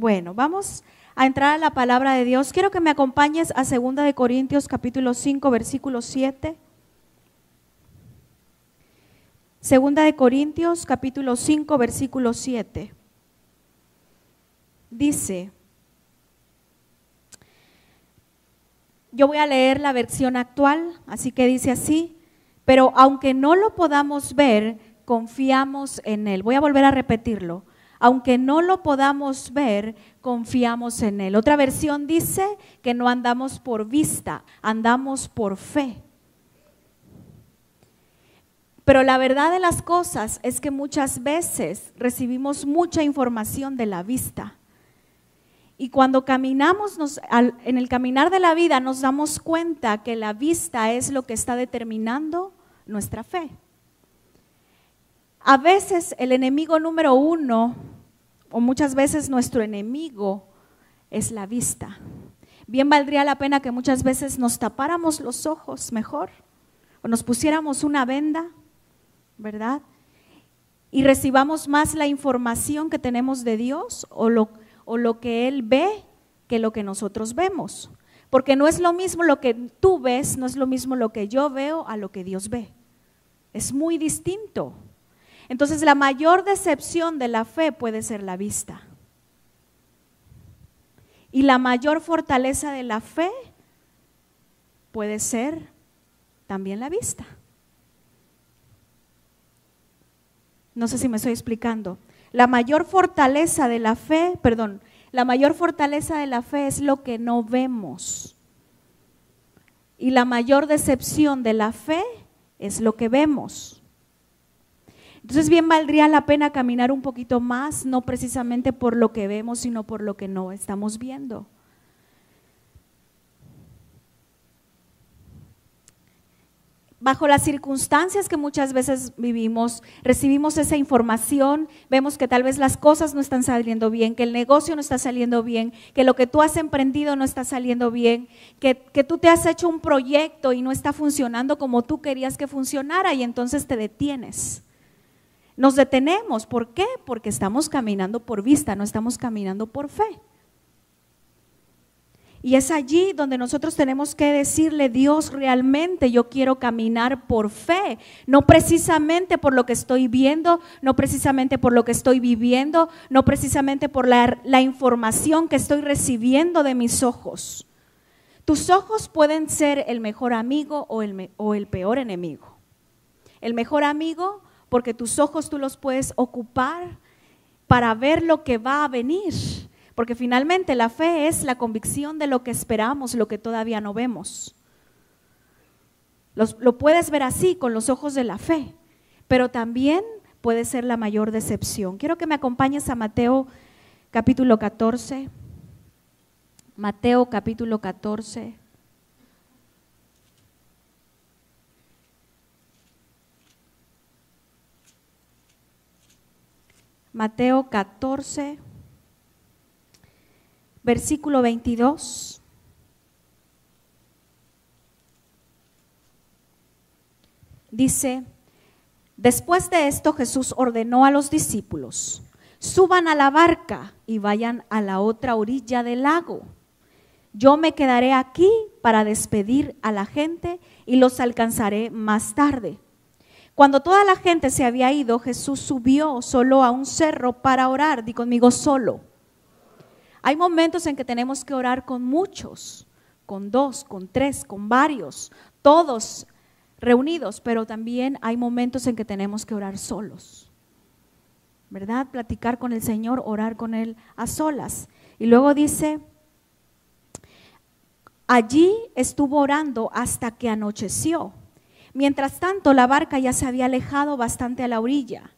Bueno, vamos a entrar a la palabra de Dios. Quiero que me acompañes a 2 de Corintios capítulo 5, versículo 7. 2 de Corintios capítulo 5, versículo 7. Dice, yo voy a leer la versión actual, así que dice así: pero aunque no lo podamos ver, confiamos en Él. Voy a volver a repetirlo. Aunque no lo podamos ver, confiamos en Él. Otra versión dice que no andamos por vista, andamos por fe. Pero la verdad de las cosas es que muchas veces recibimos mucha información de la vista. Y cuando caminamos, en el caminar de la vida nos damos cuenta que la vista es lo que está determinando nuestra fe. A veces el enemigo número uno, o muchas veces nuestro enemigo, es la vista. Bien valdría la pena que muchas veces nos tapáramos los ojos mejor, o nos pusiéramos una venda, ¿verdad? Y recibamos más la información que tenemos de Dios o lo que Él ve que lo que nosotros vemos. Porque no es lo mismo lo que tú ves, no es lo mismo lo que yo veo a lo que Dios ve. Es muy distinto. Entonces la mayor decepción de la fe puede ser la vista. Y la mayor fortaleza de la fe puede ser también la vista. No sé si me estoy explicando. La mayor fortaleza de la fe, la mayor fortaleza de la fe es lo que no vemos. Y la mayor decepción de la fe es lo que vemos. Entonces bien valdría la pena caminar un poquito más, no precisamente por lo que vemos, sino por lo que no estamos viendo. Bajo las circunstancias que muchas veces vivimos, recibimos esa información, vemos que tal vez las cosas no están saliendo bien, que el negocio no está saliendo bien, que lo que tú has emprendido no está saliendo bien, que tú te has hecho un proyecto y no está funcionando como tú querías que funcionara, y entonces te detienes. Nos detenemos, ¿por qué? Porque estamos caminando por vista, no estamos caminando por fe. Y es allí donde nosotros tenemos que decirle: Dios, realmente yo quiero caminar por fe, no precisamente por lo que estoy viendo, no precisamente por lo que estoy viviendo, no precisamente por la información que estoy recibiendo de mis ojos. Tus ojos pueden ser el mejor amigo o el peor enemigo. El mejor amigo, porque tus ojos tú los puedes ocupar para ver lo que va a venir. Porque finalmente la fe es la convicción de lo que esperamos, lo que todavía no vemos. Lo puedes ver así, con los ojos de la fe, pero también puede ser la mayor decepción. Quiero que me acompañes a Mateo capítulo 14. Mateo capítulo 14. Mateo 14. Versículo 22, dice: después de esto Jesús ordenó a los discípulos: suban a la barca y vayan a la otra orilla del lago. Yo me quedaré aquí para despedir a la gente y los alcanzaré más tarde. Cuando toda la gente se había ido, Jesús subió solo a un cerro para orar. Di conmigo: solo. Hay momentos en que tenemos que orar con muchos, con dos, con tres, con varios, todos reunidos, pero también hay momentos en que tenemos que orar solos, ¿verdad? Platicar con el Señor, orar con Él a solas. Y luego dice: allí estuvo orando hasta que anocheció. Mientras tanto, la barca ya se había alejado bastante a la orilla.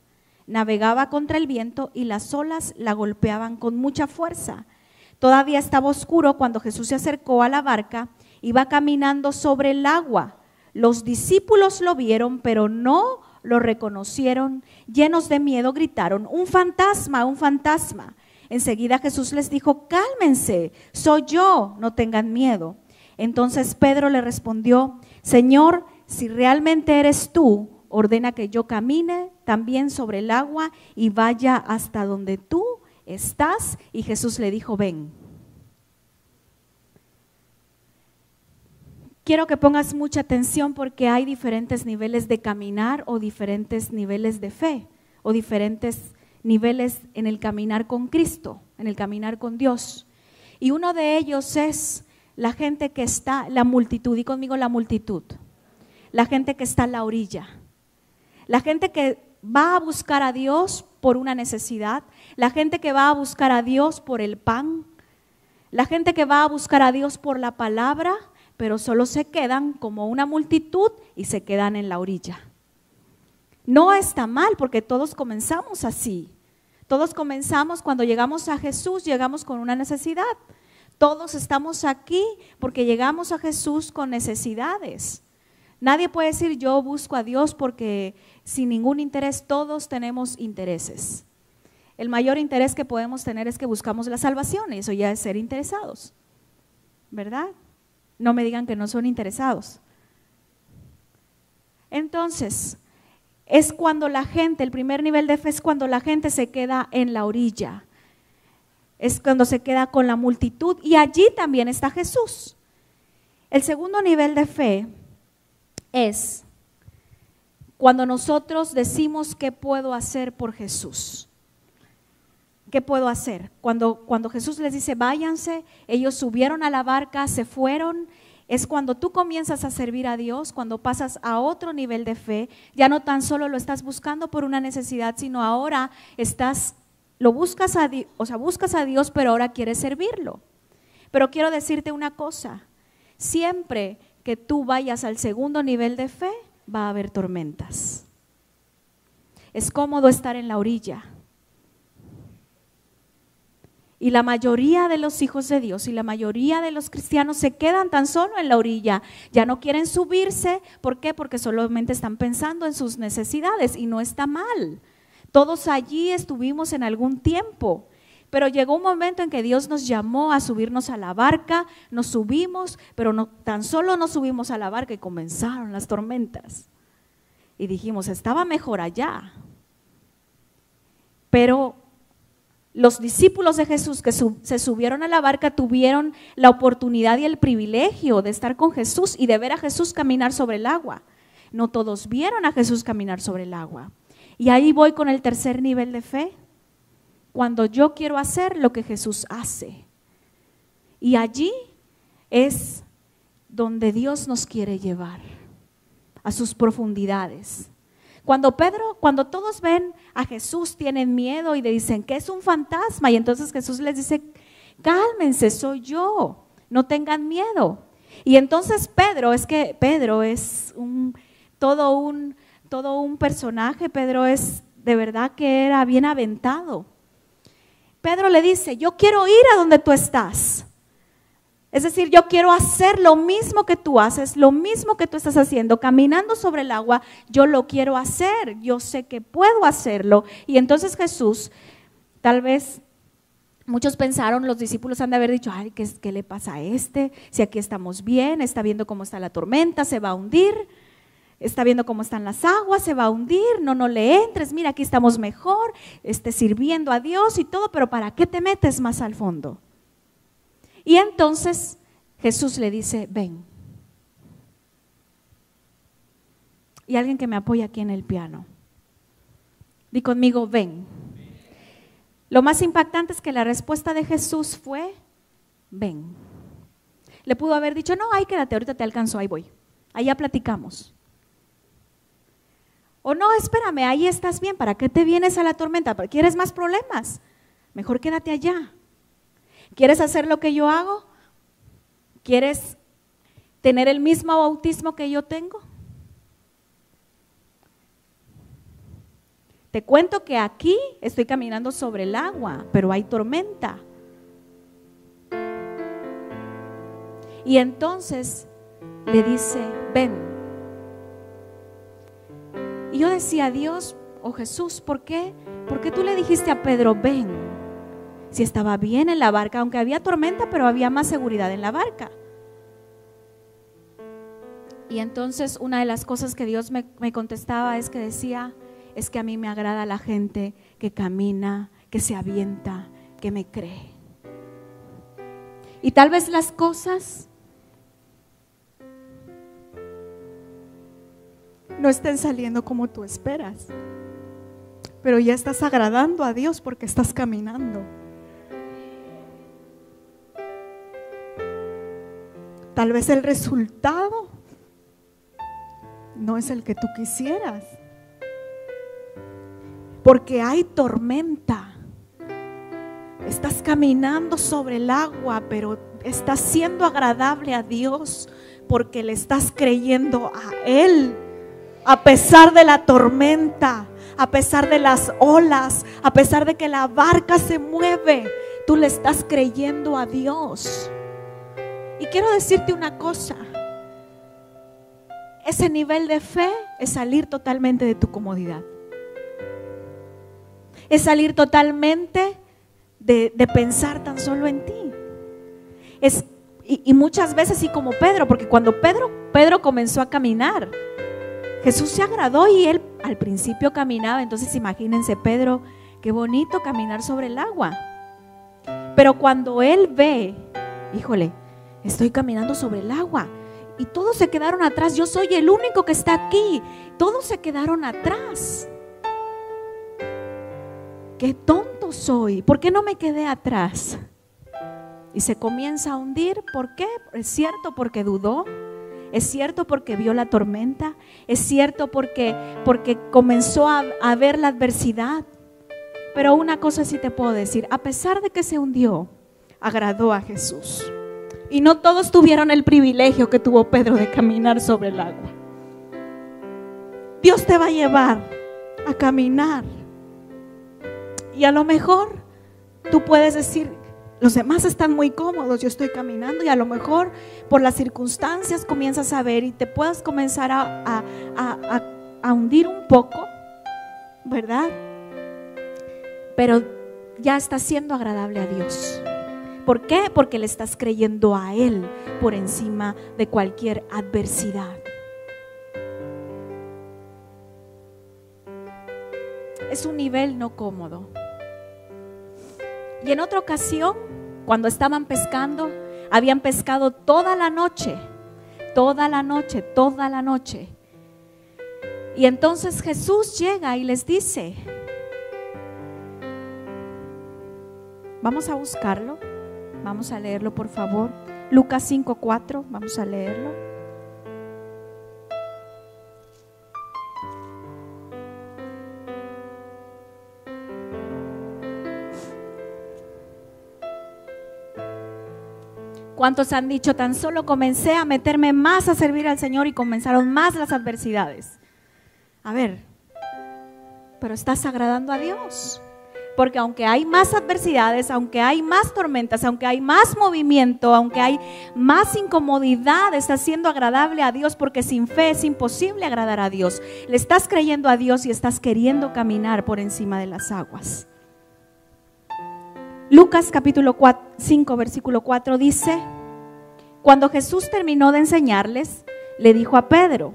Navegaba contra el viento y las olas la golpeaban con mucha fuerza. Todavía estaba oscuro cuando Jesús se acercó a la barca. Iba caminando sobre el agua. Los discípulos lo vieron, pero no lo reconocieron. Llenos de miedo gritaron: ¡un fantasma, un fantasma! Enseguida Jesús les dijo: cálmense, soy yo, no tengan miedo. Entonces Pedro le respondió: Señor, si realmente eres tú, ordena que yo camine también sobre el agua y vaya hasta donde tú estás? Y Jesús le dijo, ven. Quiero que pongas mucha atención porque hay diferentes niveles de caminar o diferentes niveles de fe o diferentes niveles en el caminar con Cristo, en el caminar con Dios. Y uno de ellos es la gente que está, la multitud, y conmigo la multitud, la gente que está a la orilla, la gente que va a buscar a Dios por una necesidad, la gente que va a buscar a Dios por el pan, la gente que va a buscar a Dios por la palabra, pero solo se quedan como una multitud y se quedan en la orilla. No está mal porque todos comenzamos así. Todos comenzamos cuando llegamos a Jesús, llegamos con una necesidad. Todos estamos aquí porque llegamos a Jesús con necesidades. Nadie puede decir yo busco a Dios porque sin ningún interés, todos tenemos intereses. El mayor interés que podemos tener es que buscamos la salvación, y eso ya es ser interesados, ¿verdad? No me digan que no son interesados. Entonces, es cuando la gente, el primer nivel de fe es cuando la gente se queda en la orilla. Es cuando se queda con la multitud y allí también está Jesús. El segundo nivel de fe es cuando nosotros decimos ¿qué puedo hacer por Jesús? ¿Qué puedo hacer? Cuando Jesús les dice váyanse, ellos subieron a la barca, se fueron. Es cuando tú comienzas a servir a Dios, cuando pasas a otro nivel de fe. Ya no tan solo lo estás buscando por una necesidad, sino ahora buscas a Dios, pero ahora quieres servirlo. Pero quiero decirte una cosa, siempre que tú vayas al segundo nivel de fe, va a haber tormentas. Es cómodo estar en la orilla. Y la mayoría de los hijos de Dios y la mayoría de los cristianos se quedan tan solo en la orilla, ya no quieren subirse. ¿Por qué? Porque solamente están pensando en sus necesidades y no está mal. Todos allí estuvimos en algún tiempo, pero llegó un momento en que Dios nos llamó a subirnos a la barca, nos subimos, pero no tan solo nos subimos a la barca y comenzaron las tormentas. Y dijimos, estaba mejor allá. Pero los discípulos de Jesús que se subieron a la barca tuvieron la oportunidad y el privilegio de estar con Jesús y de ver a Jesús caminar sobre el agua. No todos vieron a Jesús caminar sobre el agua. Y ahí voy con el tercer nivel de fe, cuando yo quiero hacer lo que Jesús hace. Y allí es donde Dios nos quiere llevar, a sus profundidades. Cuando todos ven a Jesús, tienen miedo y le dicen que es un fantasma. Y entonces Jesús les dice, cálmense, soy yo, no tengan miedo. Y entonces Pedro es todo un personaje. Pedro es de verdad que era bien aventado. Pedro le dice, yo quiero ir a donde tú estás. Es decir, yo quiero hacer lo mismo que tú haces, lo mismo que tú estás haciendo, caminando sobre el agua, yo lo quiero hacer, yo sé que puedo hacerlo. Y entonces Jesús, tal vez muchos pensaron, los discípulos han de haber dicho, ay, ¿qué le pasa a este? Si aquí estamos bien, está viendo cómo está la tormenta, se va a hundir, está viendo cómo están las aguas, se va a hundir, no le entres, mira, aquí estamos mejor, sirviendo a Dios y todo, pero ¿para qué te metes más al fondo? Y entonces Jesús le dice, ven. Y alguien que me apoya aquí en el piano. Di conmigo, ven. Lo más impactante es que la respuesta de Jesús fue, ven. Le pudo haber dicho, no, ahí quédate, ahorita te alcanzo, ahí voy. Allá platicamos. O no, espérame, ahí estás bien, ¿para qué te vienes a la tormenta? ¿Quieres más problemas? Mejor quédate allá. ¿Quieres hacer lo que yo hago? ¿Quieres tener el mismo bautismo que yo tengo? Te cuento que aquí estoy caminando sobre el agua, pero hay tormenta. Y entonces le dice, ven. Y yo decía, Dios o Jesús, ¿por qué tú le dijiste a Pedro, ven? Si estaba bien en la barca, aunque había tormenta, pero había más seguridad en la barca. Y entonces una de las cosas que Dios me contestaba es que decía, es que a mí me agrada la gente que camina, que se avienta, que me cree. Y tal vez las cosas no estén saliendo como tú esperas, pero ya estás agradando a Dios porque estás caminando. Tal vez el resultado no es el que tú quisieras, porque hay tormenta. Estás caminando sobre el agua, pero estás siendo agradable a Dios porque le estás creyendo a Él. A pesar de la tormenta, a pesar de las olas, a pesar de que la barca se mueve, tú le estás creyendo a Dios. Y quiero decirte una cosa: ese nivel de fe es salir totalmente de tu comodidad. Es salir totalmente de pensar tan solo en ti. Y muchas veces, y como Pedro, porque cuando Pedro comenzó a caminar, Jesús se agradó y él al principio caminaba. Entonces imagínense Pedro, qué bonito caminar sobre el agua. Pero cuando él ve, híjole, estoy caminando sobre el agua y todos se quedaron atrás, yo soy el único que está aquí, todos se quedaron atrás. Qué tonto soy, ¿por qué no me quedé atrás? Y se comienza a hundir. ¿Por qué? Es cierto, porque dudó. Es cierto, porque vio la tormenta. Es cierto, porque comenzó a ver la adversidad. Pero una cosa sí te puedo decir: a pesar de que se hundió, agradó a Jesús. Y no todos tuvieron el privilegio que tuvo Pedro de caminar sobre el agua. Dios te va a llevar a caminar. Y a lo mejor tú puedes decir: los demás están muy cómodos, yo estoy caminando. Y a lo mejor por las circunstancias comienzas a ver y te puedas comenzar a hundir un poco, ¿verdad? Pero ya estás siendo agradable a Dios. ¿Por qué? Porque le estás creyendo a Él por encima de cualquier adversidad. Es un nivel no cómodo. Y en otra ocasión, cuando estaban pescando, habían pescado toda la noche. Y entonces Jesús llega y les dice, vamos a buscarlo, vamos a leerlo por favor. Lucas 5:4, vamos a leerlo. ¿Cuántos han dicho, tan solo comencé a meterme más a servir al Señor y comenzaron más las adversidades? A ver, pero estás agradando a Dios. Porque aunque hay más adversidades, aunque hay más tormentas, aunque hay más movimiento, aunque hay más incomodidad, estás siendo agradable a Dios, porque sin fe es imposible agradar a Dios. Le estás creyendo a Dios y estás queriendo caminar por encima de las aguas. Lucas capítulo 5 versículo 4 dice: cuando Jesús terminó de enseñarles, le dijo a Pedro: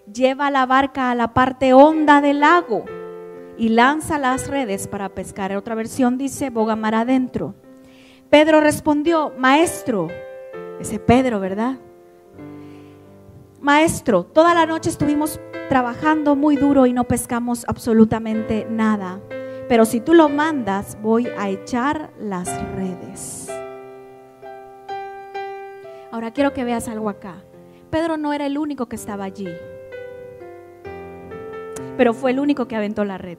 lleva la barca a la parte honda del lago y lanza las redes para pescar. En otra versión dice: boga mar adentro. Pedro respondió: maestro, ese Pedro, ¿verdad? Maestro, toda la noche estuvimos trabajando muy duro y no pescamos absolutamente nada. Pero si tú lo mandas, voy a echar las redes. Ahora quiero que veas algo acá. Pedro no era el único que estaba allí, pero fue el único que aventó la red.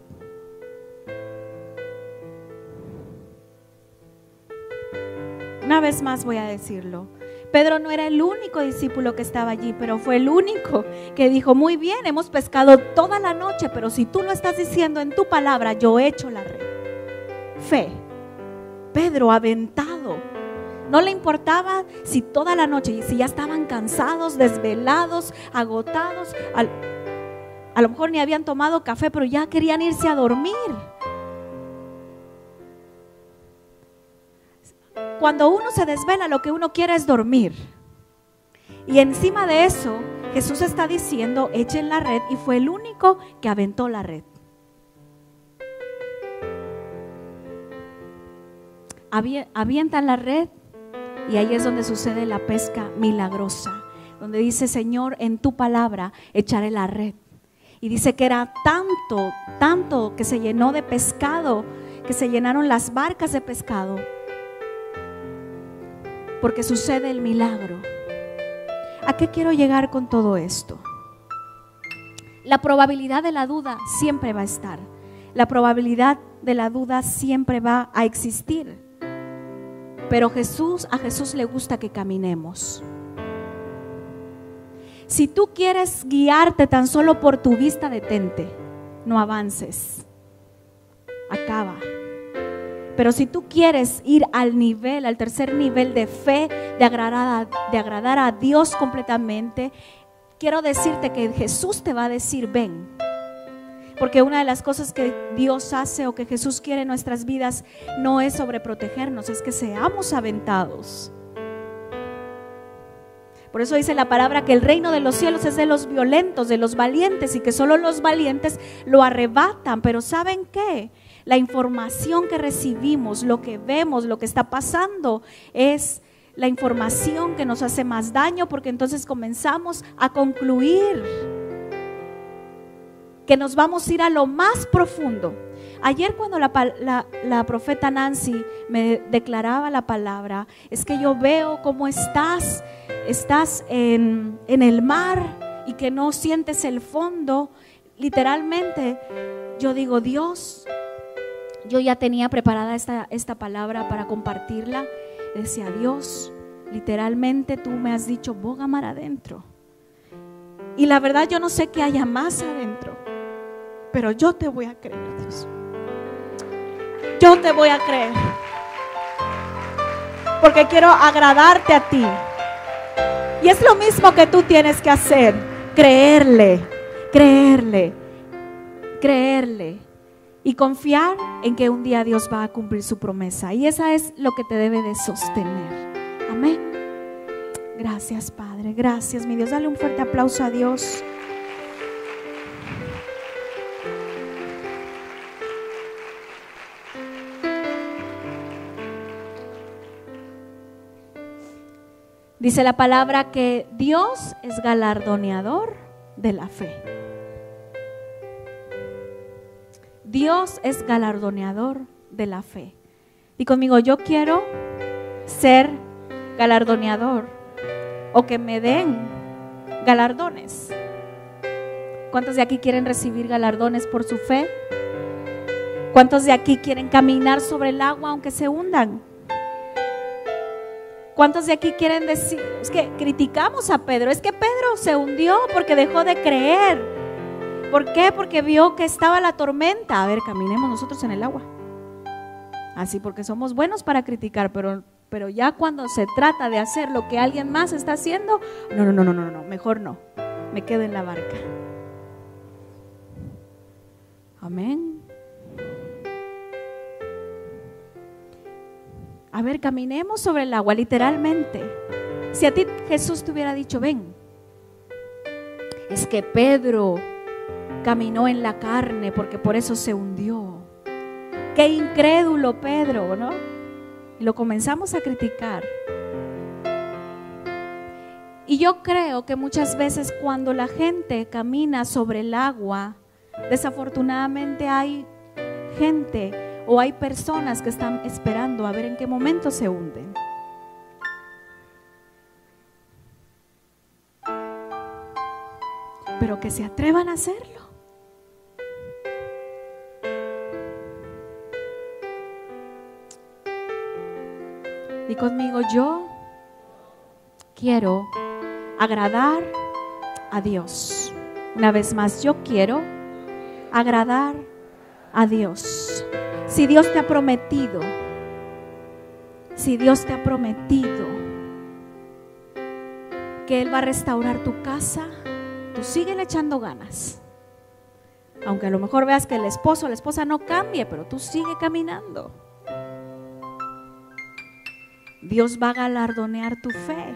Una vez más voy a decirlo. Pedro no era el único discípulo que estaba allí, pero fue el único que dijo: muy bien, hemos pescado toda la noche, pero si tú lo estás diciendo en tu palabra, yo echo la red. Fe. Pedro aventado. No le importaba si toda la noche, si ya estaban cansados, desvelados, agotados, a lo mejor ni habían tomado café, pero ya querían irse a dormir. Cuando uno se desvela, lo que uno quiere es dormir. Y encima de eso, Jesús está diciendo: echen la red, y fue el único que aventó la red. avientan la red y ahí es donde sucede la pesca milagrosa, donde dice: Señor, en tu palabra echaré la red. Y dice que era tanto que se llenó de pescado, que se llenaron las barcas de pescado, porque sucede el milagro. ¿A qué quiero llegar con todo esto? La probabilidad de la duda siempre va a estar. La probabilidad de la duda siempre va a existir. Pero a Jesús le gusta que caminemos. Si tú quieres guiarte tan solo por tu vista, detente, no avances, acaba. Pero si tú quieres ir al tercer nivel de fe, de agradar a Dios completamente, quiero decirte que Jesús te va a decir: ven. Porque una de las cosas que Dios hace o que Jesús quiere en nuestras vidas no es sobreprotegernos, es que seamos aventados. Por eso dice la palabra que el reino de los cielos es de los violentos, de los valientes, y que solo los valientes lo arrebatan. Pero ¿saben qué? La información que recibimos, lo que vemos, lo que está pasando, es la información que nos hace más daño, porque entonces comenzamos a concluir que nos vamos a ir a lo más profundo. Ayer cuando la profeta Nancy me declaraba la palabra, es que yo veo cómo estás en el mar y que no sientes el fondo. Literalmente yo digo: Dios, yo ya tenía preparada esta palabra para compartirla. Decía: Dios, literalmente tú me has dicho: boga mar adentro. Y la verdad yo no sé qué haya más adentro, pero yo te voy a creer, Dios. Yo te voy a creer, porque quiero agradarte a ti. Y es lo mismo que tú tienes que hacer: creerle y confiar en que un día Dios va a cumplir su promesa. Y esa es lo que te debe de sostener. Amén. Gracias, Padre. Gracias, mi Dios. Dale un fuerte aplauso a Dios. Dice la palabra que Dios es galardoneador de la fe. Dios es galardoneador de la fe. Y conmigo: yo quiero ser galardoneador, o que me den galardones. ¿Cuántos de aquí quieren recibir galardones por su fe? ¿Cuántos de aquí quieren caminar sobre el agua aunque se hundan? ¿Cuántos de aquí quieren decir? Es que criticamos a Pedro. Es que Pedro se hundió porque dejó de creer. ¿Por qué? Porque vio que estaba la tormenta. A ver, caminemos nosotros en el agua. Así, porque somos buenos para criticar, pero ya cuando se trata de hacer lo que alguien más está haciendo, no, mejor no. Me quedo en la barca. Amén. A ver, caminemos sobre el agua, literalmente. Si a ti Jesús te hubiera dicho: ven, es que Pedro caminó en la carne porque por eso se hundió. Qué incrédulo Pedro, ¿no? Y lo comenzamos a criticar. Y yo creo que muchas veces cuando la gente camina sobre el agua, desafortunadamente hay gente o hay personas que están esperando a ver en qué momento se hunden. Pero que se atrevan a hacerlo. Y conmigo: yo quiero agradar a Dios. Una vez más, yo quiero agradar a Dios. Si Dios te ha prometido, que Él va a restaurar tu casa, tú síguele echando ganas. Aunque a lo mejor veas que el esposo o la esposa no cambie, pero tú sigue caminando. Dios va a galardonear tu fe.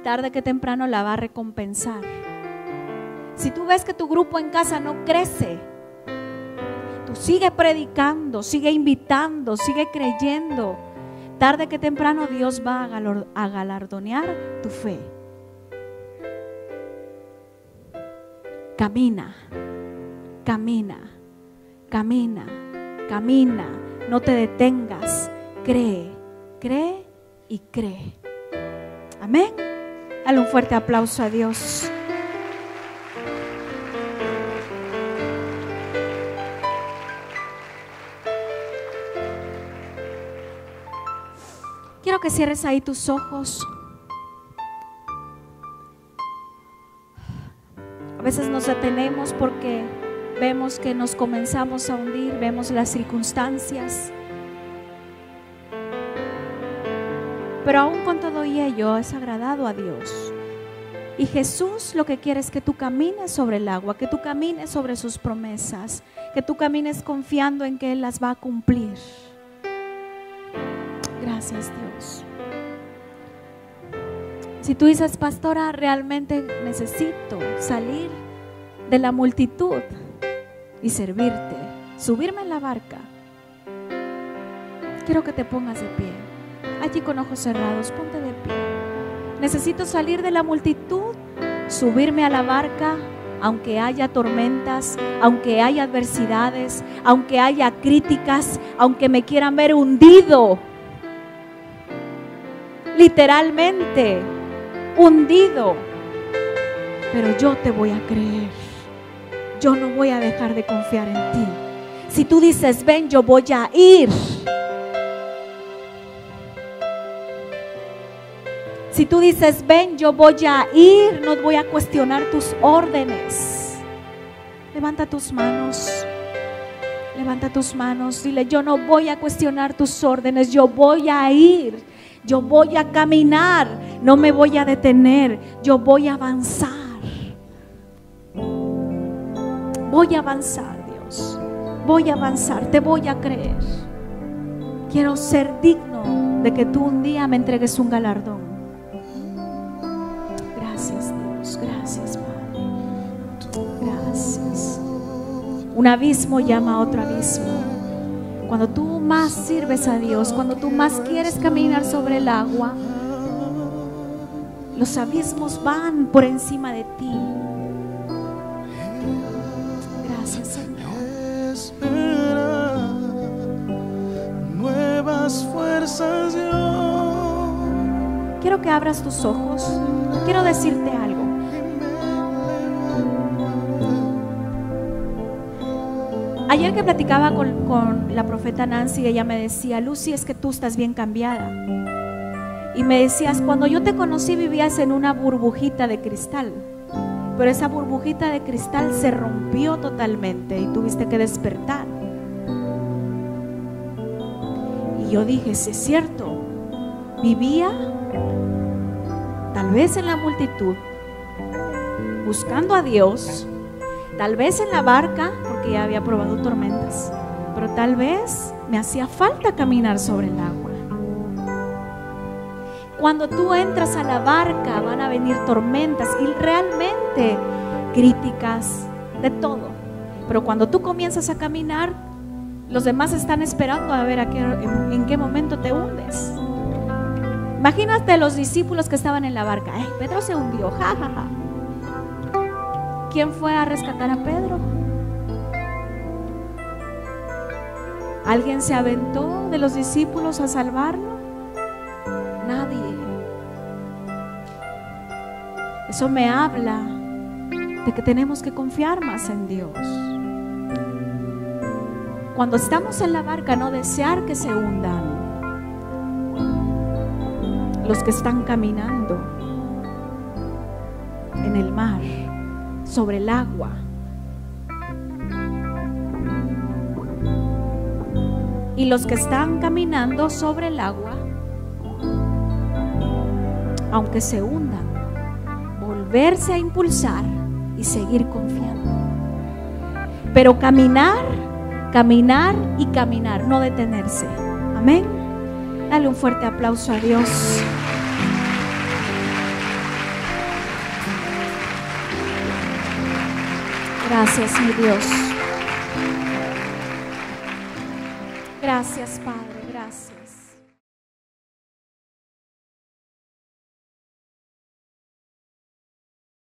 Tarde que temprano la va a recompensar. Si tú ves que tu grupo en casa no crece, tú sigue predicando, sigue invitando, sigue creyendo. tarde que temprano Dios va a galardonear tu fe. Camina, camina, camina, camina. No te detengas. Cree, cree y cree. Amén. Dale un fuerte aplauso a Dios. Quiero que cierres ahí tus ojos. A veces nos detenemos porque vemos que nos comenzamos a hundir, vemos las circunstancias. Pero aún con todo ello es agradado a Dios. Y Jesús lo que quiere es que tú camines sobre el agua, que tú camines sobre sus promesas, que tú camines confiando en que Él las va a cumplir. Gracias, Dios. Si tú dices, pastora, realmente necesito salir de la multitud y servirte, subirme en la barca, quiero que te pongas de pie. Allí con ojos cerrados, ponte de pie. Necesito salir de la multitud, subirme a la barca, aunque haya tormentas, aunque haya adversidades, aunque haya críticas, aunque me quieran ver hundido. Literalmente hundido, pero yo te voy a creer. Yo no voy a dejar de confiar en ti. Si tú dices, ven, yo voy a ir. Si tú dices, ven, yo voy a ir, no voy a cuestionar tus órdenes. Levanta tus manos. Levanta tus manos. Dile, yo no voy a cuestionar tus órdenes, yo voy a ir. Yo voy a caminar, no me voy a detener, yo voy a avanzar. Voy a avanzar, Dios. Voy a avanzar, te voy a creer. Quiero ser digno de que tú un día me entregues un galardón. Gracias, Dios. Gracias, Padre. Gracias. Un abismo llama a otro abismo. Cuando tú más sirves a Dios, cuando tú más quieres caminar sobre el agua, los abismos van por encima de ti. Gracias, Señor. Espera, nuevas fuerzas yo. Quiero que abras tus ojos. Quiero decirte algo. Ayer que platicaba con la profeta Nancy, ella me decía, Lucy, es que tú estás bien cambiada. Y me decías, cuando yo te conocí vivías en una burbujita de cristal, pero esa burbujita de cristal se rompió totalmente y tuviste que despertar. Y yo dije, sí es cierto, vivía tal vez en la multitud, buscando a Dios, tal vez en la barca, porque ya había probado tormentas, pero tal vez me hacía falta caminar sobre el agua. Cuando tú entras a la barca van a venir tormentas y realmente críticas, de todo. Pero cuando tú comienzas a caminar, los demás están esperando a ver en qué momento te hundes. Imagínate los discípulos que estaban en la barca. Pedro se hundió, ja, ja, ja. ¿Quién fue a rescatar a Pedro? ¿Alguien se aventó de los discípulos a salvarlo? Nadie. Eso me habla de que tenemos que confiar más en Dios. Cuando estamos en la barca, no desear que se hundan los que están caminando en el mar, sobre el agua. Y los que están caminando sobre el agua, aunque se hundan, volverse a impulsar y seguir confiando. Pero caminar, caminar y caminar, no detenerse. Amén. Dale un fuerte aplauso a Dios. Gracias, mi Dios. Gracias, Padre, gracias.